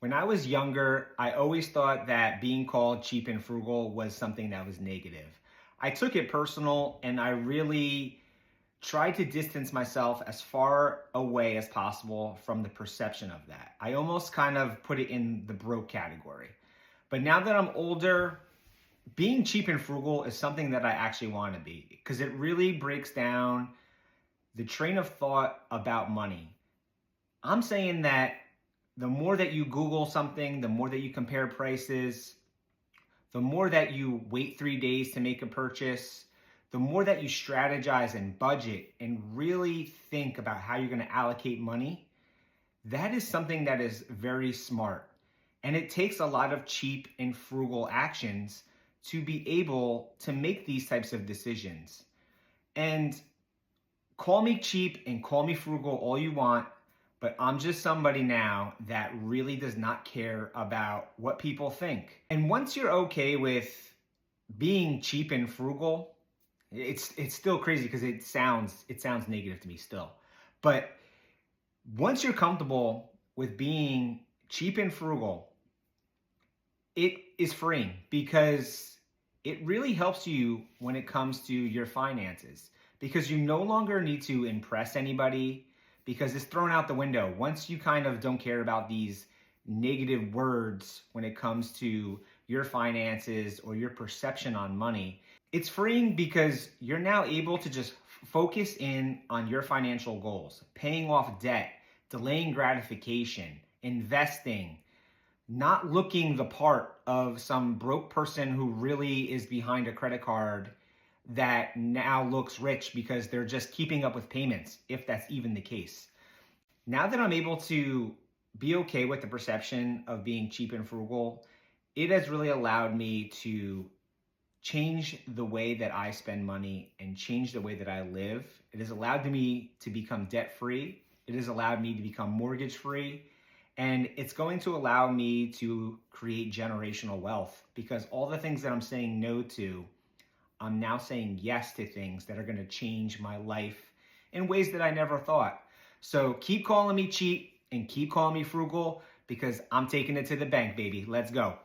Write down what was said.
When I was younger, I always thought that being called cheap and frugal was something that was negative. I took it personal and I really tried to distance myself as far away as possible from the perception of that. I almost kind of put it in the broke category. But now that I'm older, being cheap and frugal is something that I actually want to be because it really breaks down the train of thought about money. I'm saying that the more that you Google something, the more that you compare prices, the more that you wait 3 days to make a purchase, the more that you strategize and budget and really think about how you're going to allocate money, that is something that is very smart. And it takes a lot of cheap and frugal actions to be able to make these types of decisions. And call me cheap and call me frugal all you want, but I'm just somebody now that really does not care about what people think. And once you're okay with being cheap and frugal, it's still crazy because it sounds negative to me still. But once you're comfortable with being cheap and frugal, it is freeing because it really helps you when it comes to your finances because you no longer need to impress anybody because it's thrown out the window. Once you kind of don't care about these negative words when it comes to your finances or your perception on money, it's freeing because you're now able to just focus in on your financial goals, paying off debt, delaying gratification, investing, not looking the part of some broke person who really is behind a credit card that now looks rich because they're just keeping up with payments, if that's even the case. Now that I'm able to be okay with the perception of being cheap and frugal, it has really allowed me to change the way that I spend money and change the way that I live. It has allowed me to become debt-free. It has allowed me to become mortgage-free. And it's going to allow me to create generational wealth because all the things that I'm saying no to, I'm now saying yes to things that are going to change my life in ways that I never thought. So keep calling me cheap and keep calling me frugal because I'm taking it to the bank, baby. Let's go.